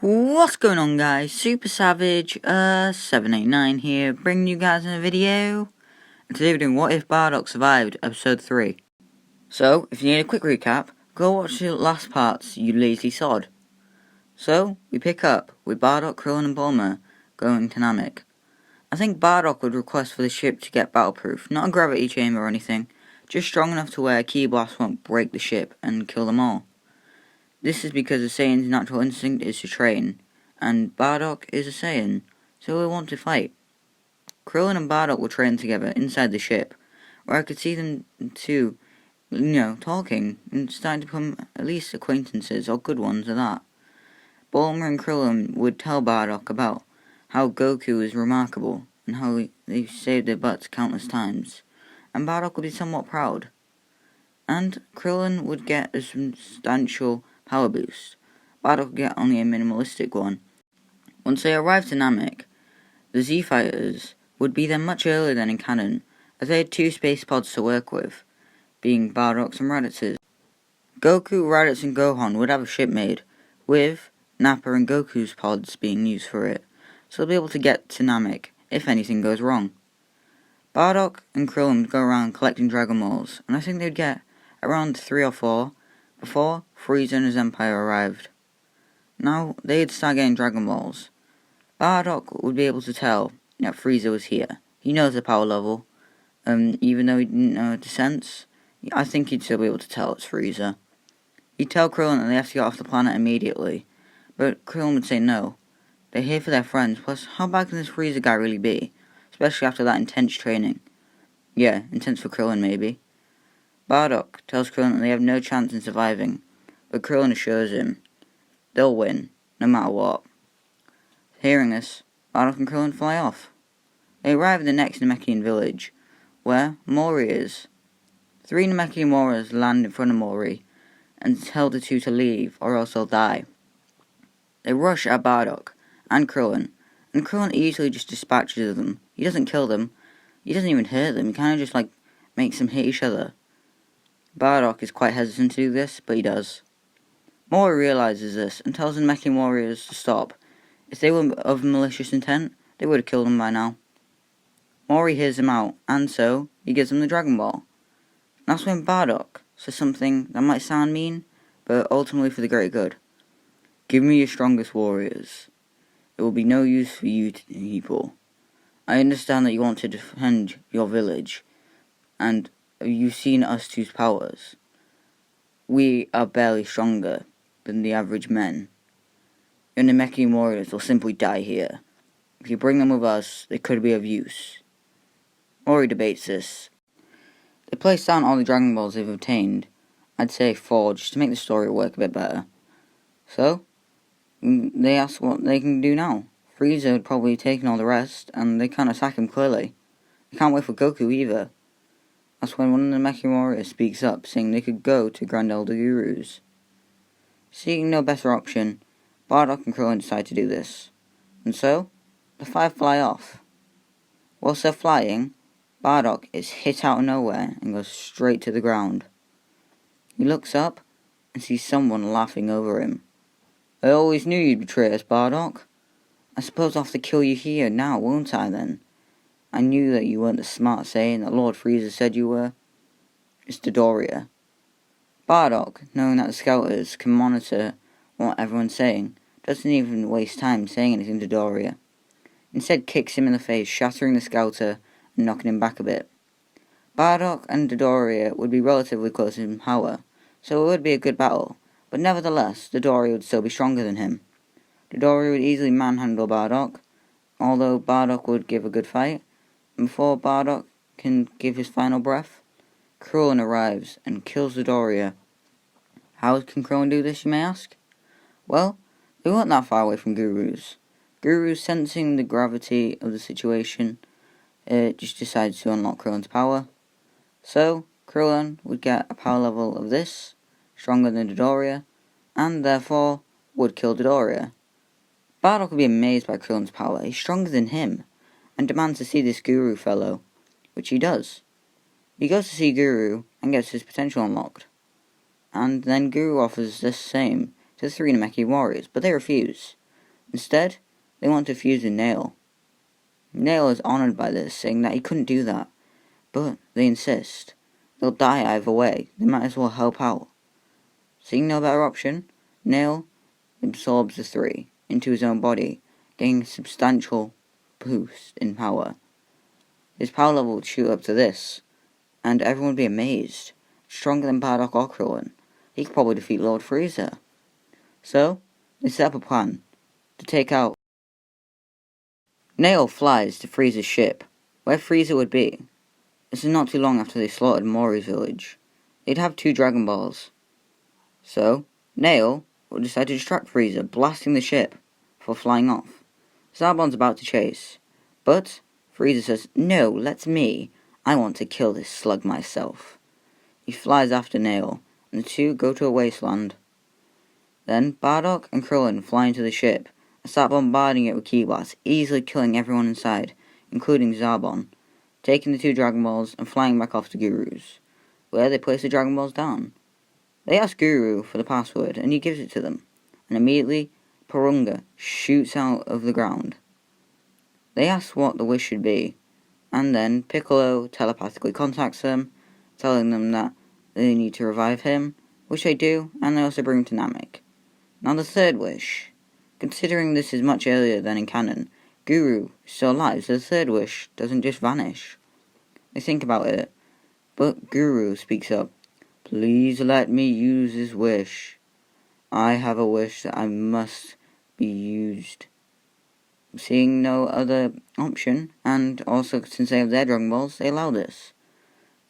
What's going on, guys? Super Savage 789 here, bringing you guys in a video. And today we're doing What If Bardock Survived, episode 3. So, if you need a quick recap, go watch the last parts, you lazy sod. So, we pick up with Bardock, Krillin and Bulma going to Namek. I think Bardock would request for the ship to get battleproof, not a gravity chamber or anything, just strong enough to where a key blast won't break the ship and kill them all. This is because a Saiyan's natural instinct is to train, and Bardock is a Saiyan, so he'll want to fight. Krillin and Bardock will train together inside the ship, where I could see them two, talking and starting to become at least acquaintances, or good ones at that. Bulma and Krillin would tell Bardock about how Goku is remarkable, and how they've saved their butts countless times, and Bardock would be somewhat proud. And Krillin would get a substantial power boost. Bardock would get only a minimalistic one. Once they arrived to Namek, the Z Fighters would be there much earlier than in canon, as they had two space pods to work with, being Bardock's and Raditz's. Goku, Raditz and Gohan would have a ship made, with Nappa and Goku's pods being used for it, so they'll be able to get to Namek if anything goes wrong. Bardock and Krillin would go around collecting Dragon Balls, and I think they'd get around 3 or 4 before Frieza and his Empire arrived. Now, they'd start getting Dragon Balls. Bardock would be able to tell that Frieza was here. He knows the power level. Even though he didn't know the sense, I think he'd still be able to tell it's Frieza. He'd tell Krillin that they have to get off the planet immediately, but Krillin would say no. They're here for their friends, plus how bad can this Frieza guy really be? Especially after that intense training. Yeah, intense for Krillin maybe. Bardock tells Krillin that they have no chance in surviving, but Krillin assures him they'll win, no matter what. Hearing this, Bardock and Krillin fly off. They arrive at the next Namekian village, where Mori is. 3 Namekian warriors land in front of Mori, and tell the two to leave, or else they'll die. They rush at Bardock and Krillin easily just dispatches them. He doesn't kill them, he doesn't even hurt them, he kinda just makes them hit each other. Bardock is quite hesitant to do this, but he does. Mori realizes this and tells the Namekian warriors to stop. If they were of malicious intent, they would have killed him by now. Mori hears him out, and so he gives him the Dragon Ball. That's when Bardock says something that might sound mean, but ultimately for the greater good. Give me your strongest warriors. It will be no use for you people. I understand that you want to defend your village, and you've seen us two's powers. We are barely stronger than the average men. Your Namekian warriors will simply die here. If you bring them with us, they could be of use. Mori debates this. They place down all the Dragon Balls they've obtained. I'd say 4, just to make the story work a bit better. So, they ask what they can do now. Frieza had probably taken all the rest, and they can't attack him clearly. They can't wait for Goku either. That's when one of the Namekian warriors speaks up, saying they could go to Grand Elder Guru's. Seeing no better option, Bardock and Krillin decide to do this. And so, the 5 fly off. Whilst they're flying, Bardock is hit out of nowhere and goes straight to the ground. He looks up and sees someone laughing over him. I always knew you'd betray us, Bardock. I suppose I'll have to kill you here now, won't I then? I knew that you weren't the smart Saiyan that Lord Frieza said you were. It's Dodoria. Bardock, knowing that the scouters can monitor what everyone's saying, doesn't even waste time saying anything to Dodoria. Instead kicks him in the face, shattering the scouter and knocking him back a bit. Bardock and Dodoria would be relatively close in power, so it would be a good battle, but nevertheless, Dodoria would still be stronger than him. Dodoria would easily manhandle Bardock, although Bardock would give a good fight. And before Bardock can give his final breath, Krillin arrives and kills Dodoria. How can Krillin do this, you may ask? Well, they weren't that far away from Guru's. Guru's, sensing the gravity of the situation, just decides to unlock Krillin's power. So, Krillin would get a power level of this, stronger than Dodoria, and therefore would kill Dodoria. Bardock would be amazed by Krillin's power. He's stronger than him, and demands to see this Guru fellow, which he does. He goes to see Guru and gets his potential unlocked. And then Guru offers the same to the 3 Namekian warriors, but they refuse. Instead, they want to fuse with Nail. Nail is honoured by this, saying that he couldn't do that, but they insist. They'll die either way, they might as well help out. Seeing no better option, Nail absorbs the three into his own body, gaining a substantial boost in power. His power level would shoot up to this, and everyone would be amazed. Stronger than Bardock or Krillin, he could probably defeat Lord Frieza. So, they set up a plan to take out. Nail flies to Frieza's ship, where Frieza would be. This is not too long after they slaughtered Mori's village. They'd have 2 Dragon Balls. So, Nail will decide to distract Frieza, blasting the ship before flying off. Zarbon's about to chase, but Frieza says, "No, let me. I want to kill this slug myself." He flies after Nail, and the two go to a wasteland. Then Bardock and Krillin fly into the ship and start bombarding it with ki blasts, easily killing everyone inside, including Zarbon, taking the 2 Dragon Balls and flying back off to Guru's, where they place the Dragon Balls down. They ask Guru for the password, and he gives it to them, and immediately Porunga shoots out of the ground. They ask what the wish should be, and then Piccolo telepathically contacts them, telling them that they need to revive him, which they do, and they also bring him to Namek. Now the third wish. Considering this is much earlier than in canon, Guru is still alive, so the third wish doesn't just vanish. They think about it, but Guru speaks up. "Please let me use this wish. I have a wish that I must be used." Seeing no other option, and also since they have their Dragon Balls, they allow this.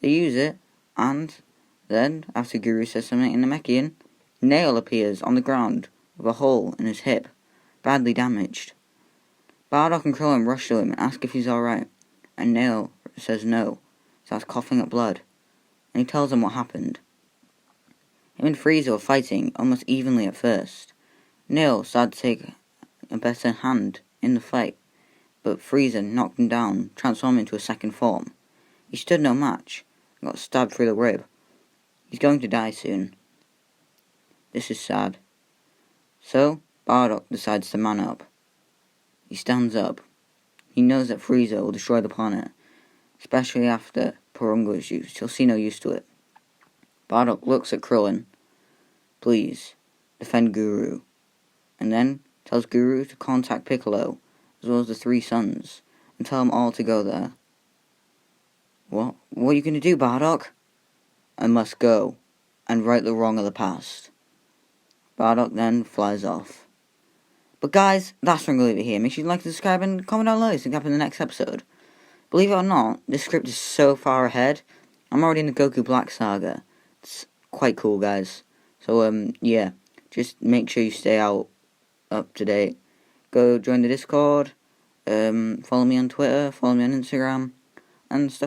They use it, and then, after Guru says something in Namekian, Nail appears on the ground with a hole in his hip, badly damaged. Bardock and Krillin rush to him and ask if he's alright, and Nail says no, starts coughing up blood, and he tells them what happened. Him and Frieza were fighting almost evenly at first. Nail started to take a better hand in the fight, but Frieza knocked him down, transforming into a second form. He stood no match, and got stabbed through the rib. He's going to die soon. This is sad. So, Bardock decides to man up. He stands up. He knows that Frieza will destroy the planet, especially after Porunga is used. He'll see no use to it. Bardock looks at Krillin. "Please, defend Guru," and then tells Guru to contact Piccolo, as well as the 3 sons, and tell them all to go there. What are you going to do, Bardock?" "I must go, and right the wrong of the past." Bardock then flies off. But guys, that's what I'm going to leave it here. Make sure you like, subscribe, and comment down below so you can happen in the next episode. Believe it or not, this script is so far ahead. I'm already in the Goku Black Saga. It's quite cool, guys. So, yeah, just make sure you stay up to date. Go join the Discord, follow me on Twitter, follow me on Instagram, and stuff.